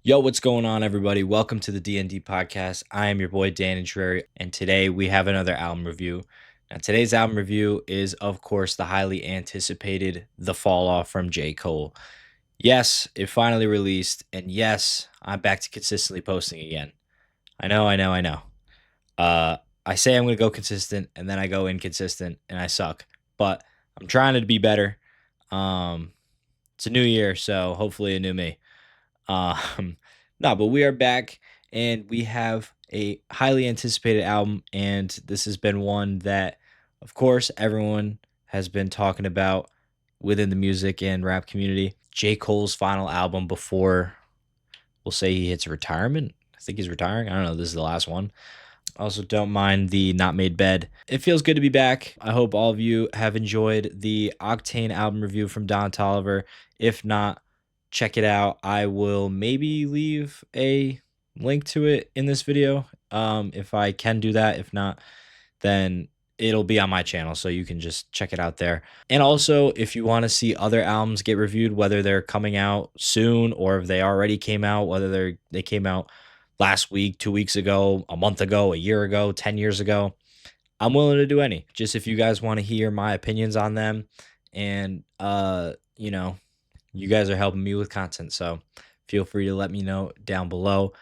Yo, what's going on, everybody? Welcome to the DND Podcast. I am your boy, Dan Intrary, and today we have another album review. Now, today's album review is, of course, the highly anticipated The Fall Off from J. Cole. Yes, it finally released, and yes, I'm back to consistently posting again. I know. Uh, I say I'm going to go consistent, and then I go inconsistent, and I suck. But I'm trying to be better. Um, it's a new year, so hopefully a new me. Um, no, but we are back and we have a highly anticipated album, and this has been one that, of course, everyone has been talking about within the music and rap community. J. Cole's final album before we'll say he hits retirement. I think he's retiring. I don't know. This is the last one. I also don't mind the Not Made Bed. It feels good to be back. I hope all of you have enjoyed the Octane album review from Don Tolliver. If not, check it out. I will maybe leave a link to it in this video if I can do that. If not, then it'll be on my channel, so you can just check it out there. And also, if you want to see other albums get reviewed, whether they're coming out soon or if they already came out, whether they came out last week, 2 weeks ago, a month ago, a year ago, 10 years ago, I'm willing to do any. Just if you guys want to hear my opinions on them, and you guys are helping me with content, so feel free to let me know down below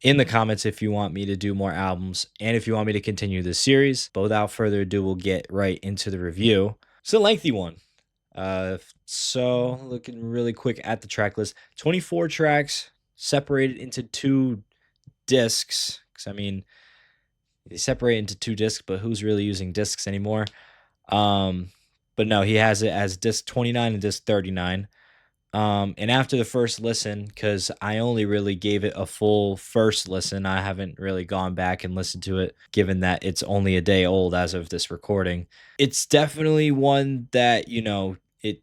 in the comments if you want me to do more albums and if you want me to continue this series. But without further ado, we'll get right into the review. It's a lengthy one. So looking really quick at the track list, 24 tracks separated into two discs. Because I mean, they separate into two discs, but who's really using discs anymore? But no, he has it as disc 29 and disc 39. And after the first listen, because I only really gave it a full first listen, I haven't really gone back and listened to it, given that it's only a day old as of this recording. It's definitely one that, it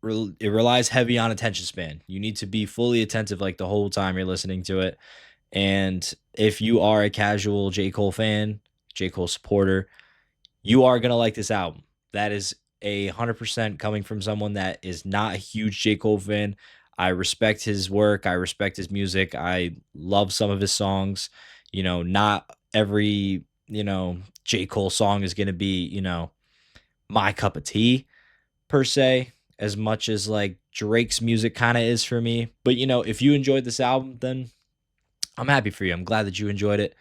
relies heavy on attention span. You need to be fully attentive like the whole time you're listening to it. And if you are a casual J. Cole fan, J. Cole supporter, you are going to like this album. That is 100% coming from someone that is not a huge J. Cole fan. I respect his work. I respect his music. I love some of his songs. Not every, J. Cole song is going to be, my cup of tea per se, as much as like Drake's music kind of is for me. But, if you enjoyed this album, then I'm happy for you. I'm glad that you enjoyed it,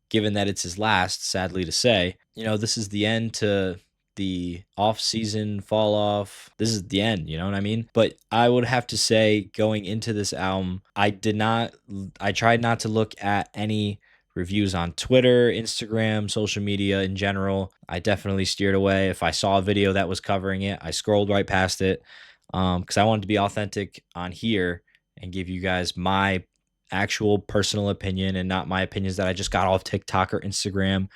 given that it's his last, sadly to say. This is the end to the off-season fall off. This is the end, you know what I mean? But I would have to say, going into this album, I tried not to look at any reviews on Twitter, Instagram, social media in general. I definitely steered away. If I saw a video that was covering it, I scrolled right past it, because I wanted to be authentic on here and give you guys my actual personal opinion and not my opinions that I just got off TikTok or Instagram.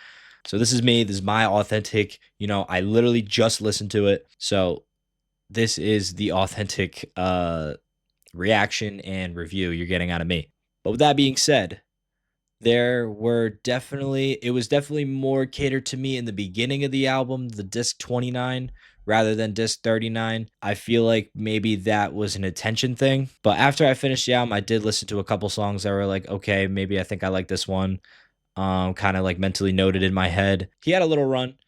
So this is me. This is my authentic, I literally just listened to it. So this is the authentic reaction and review you're getting out of me. But with that being said, it was definitely more catered to me in the beginning of the album, the disc 29 rather than disc 39. I feel like maybe that was an attention thing. But after I finished the album, I did listen to a couple songs that were like, okay, maybe I think I like this one. Kind of like mentally noted in my head. He had a little run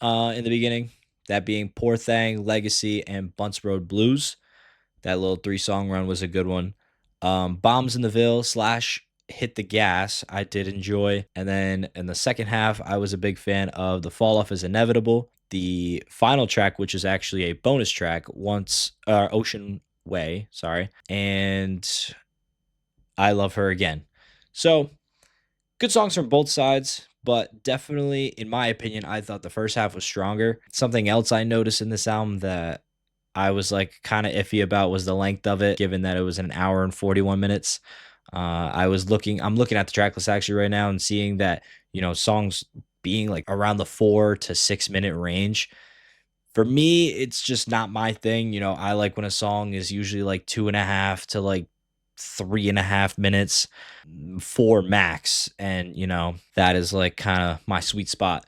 in the beginning, that being Poor Thang, Legacy, and Bunts Road Blues. That little 3-song run was a good one. Bombs in the Ville / Hit the Gas, I did enjoy. And then in the second half, I was a big fan of The Fall Off is Inevitable. The final track, which is actually a bonus track, Ocean Way, sorry. And I Love Her Again. So, good songs from both sides, but definitely, in my opinion, I thought the first half was stronger. Something else I noticed in this album that I was like kind of iffy about was the length of it, given that it was an hour and 41 minutes. I'm looking at the track list actually right now and seeing that, songs being like around the 4 to 6 minute range. For me, it's just not my thing. I like when a song is usually like 2.5 to like 3.5 minutes, 4 max. And, that is like kind of my sweet spot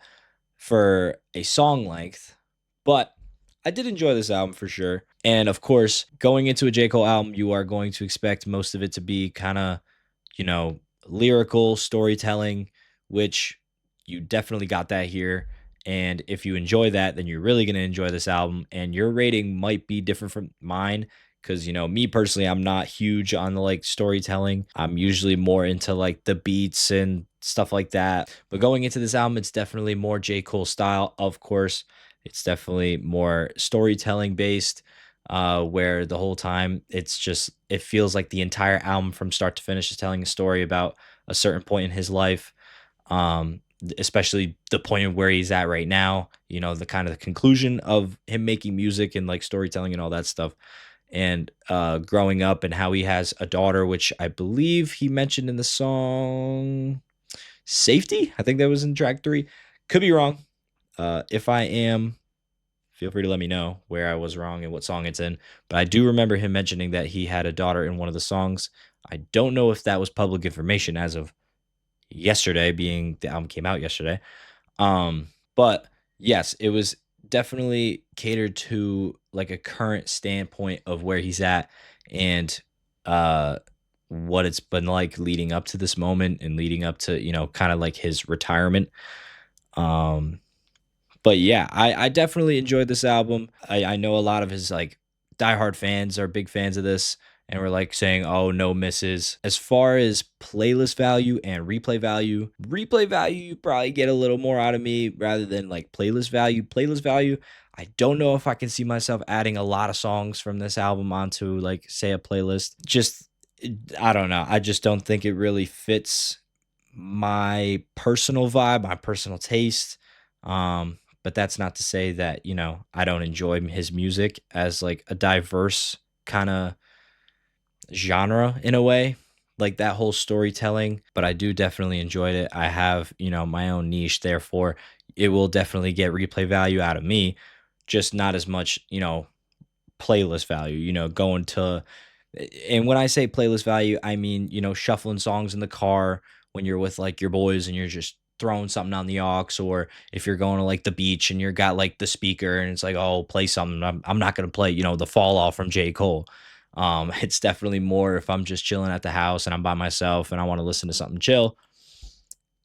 for a song length. But I did enjoy this album for sure. And of course, going into a J. Cole album, you are going to expect most of it to be kind of, you know, lyrical storytelling, which you definitely got that here. And if you enjoy that, then you're really going to enjoy this album. And your rating might be different from mine because, me personally, I'm not huge on the like storytelling. I'm usually more into like the beats and stuff like that. But going into this album, it's definitely more J. Cole style, of course. It's definitely more storytelling based, where the whole time it feels like the entire album from start to finish is telling a story about a certain point in his life, especially the point of where he's at right now. The kind of the conclusion of him making music and like storytelling and all that stuff, and growing up and how he has a daughter, which I believe he mentioned in the song "Safety." I think that was in track 3. Could be wrong. If I am, feel free to let me know where I was wrong and what song it's in. But I do remember him mentioning that he had a daughter in one of the songs. I don't know if that was public information as of yesterday, being the album came out yesterday. But yes, it was definitely catered to like a current standpoint of where he's at, and uh what it's been like leading up to this moment and leading up to, kind of like his retirement. Um but yeah, I definitely enjoyed this album. I know a lot of his like diehard fans are big fans of this and were like saying, "Oh, no misses." As far as playlist value and replay value, you probably get a little more out of me rather than like playlist value. Playlist value, I don't know if I can see myself adding a lot of songs from this album onto like say a playlist. I don't know. I just don't think it really fits my personal vibe, my personal taste. But that's not to say that, I don't enjoy his music as like a diverse kind of genre in a way, like that whole storytelling. But I do definitely enjoyed it. I have, my own niche, therefore, it will definitely get replay value out of me, just not as much, playlist value, going to, and when I say playlist value, I mean, shuffling songs in the car when you're with like your boys and you're just throwing something on the aux, or if you're going to like the beach and you're got like the speaker and it's like, oh, play something. I'm not going to play, the fall off from J. Cole. It's definitely more if I'm just chilling at the house and I'm by myself and I want to listen to something chill.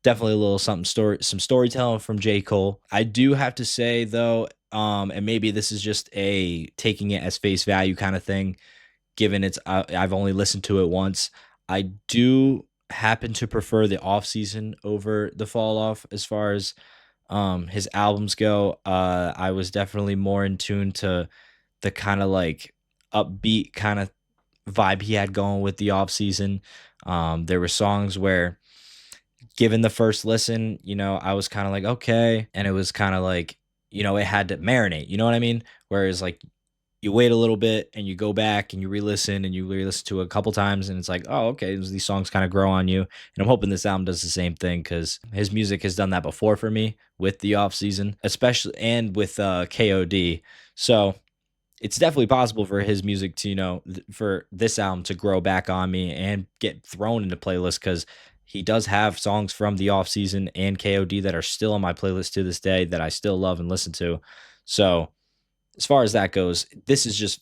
Definitely a little some storytelling from J. Cole. I do have to say though, and maybe this is just a taking it as face value kind of thing, given I've only listened to it once. I do happen to prefer the off season over the fall off as far as his albums go. I was definitely more in tune to the kind of like upbeat kind of vibe he had going with the off season. There were songs where, given the first listen, I was kind of like, okay. And it was kind of like, it had to marinate, you know what I mean? Whereas like you wait a little bit and you go back and you re-listen and you re-listen to it a couple times and it's like, oh, okay, these songs kind of grow on you. And I'm hoping this album does the same thing because his music has done that before for me with the off season, especially and with KOD. So it's definitely possible for his music to, for this album to grow back on me and get thrown into playlists because he does have songs from the off season and KOD that are still on my playlist to this day that I still love and listen to. So as far as that goes, this is just,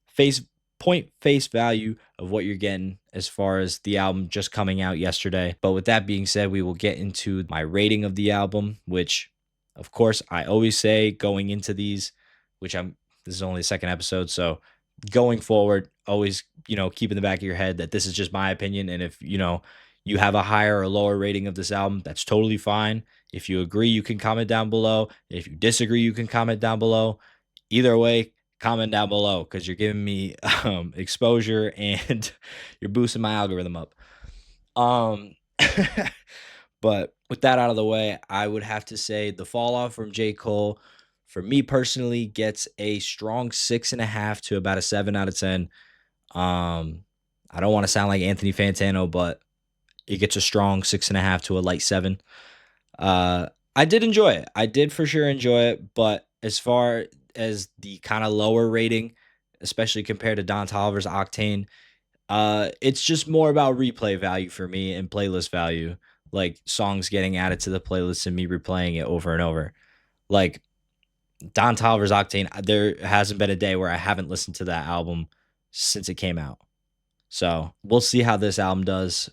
face value of what you're getting as far as the album just coming out yesterday. But with that being said, we will get into my rating of the album, which of course I always say going into these, which this is only the second episode. So going forward, always, keep in the back of your head that this is just my opinion. And if, you have a higher or lower rating of this album, that's totally fine. If you agree, you can comment down below. If you disagree, you can comment down below. Either way, comment down below because you're giving me exposure and you're boosting my algorithm up. Um, but with that out of the way, I would have to say the fall off from J. Cole, for me personally, gets a strong 6.5 to about a 7 out of 10. I don't want to sound like Anthony Fantano, but it gets a strong 6.5 to a light 7. I did enjoy it. I did for sure enjoy it, but as far as the kind of lower rating, especially compared to Don Toliver's Octane, it's just more about replay value for me and playlist value, like songs getting added to the playlist and me replaying it over and over. Like Don Toliver's Octane, there hasn't been a day where I haven't listened to that album since it came out. So we'll see how this album does.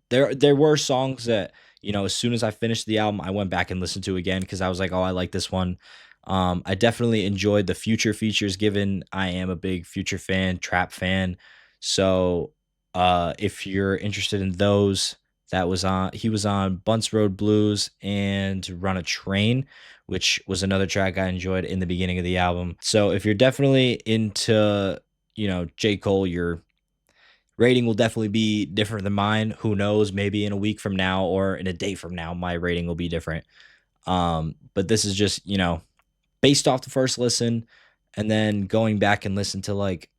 There were songs that, as soon as I finished the album, I went back and listened to again because I was like, oh, I like this one. I definitely enjoyed the Future features given. I am a big Future fan, trap fan. So if you're interested in those, he was on Bunts Road Blues and Run a Train, which was another track I enjoyed in the beginning of the album. So if you're definitely into, J. Cole, your rating will definitely be different than mine. Who knows? Maybe in a week from now or in a day from now, my rating will be different. But this is just, based off the first listen and then going back and listen to like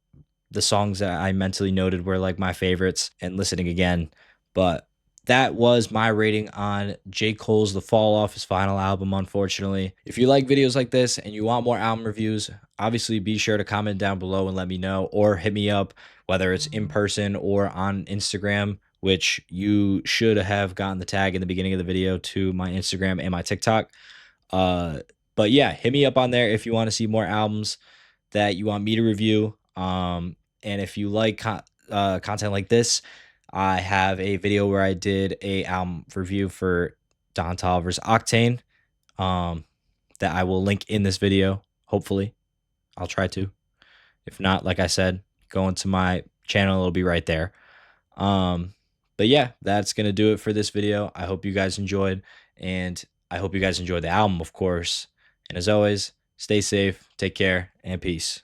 the songs that I mentally noted were like my favorites and listening again. But that was my rating on J. Cole's The Fall off his final album, unfortunately. If you like videos like this and you want more album reviews, obviously be sure to comment down below and let me know, or hit me up, whether it's in person or on Instagram, which you should have gotten the tag in the beginning of the video to my Instagram and my TikTok. But yeah, hit me up on there if you want to see more albums that you want me to review. And if you like content like this, I have a video where I did a album review for Don Toliver's Octane, that I will link in this video. Hopefully, I'll try to. If not, like I said, go into my channel; it'll be right there. But yeah, that's gonna do it for this video. I hope you guys enjoyed, and I hope you guys enjoyed the album, of course. And as always, stay safe, take care, and peace.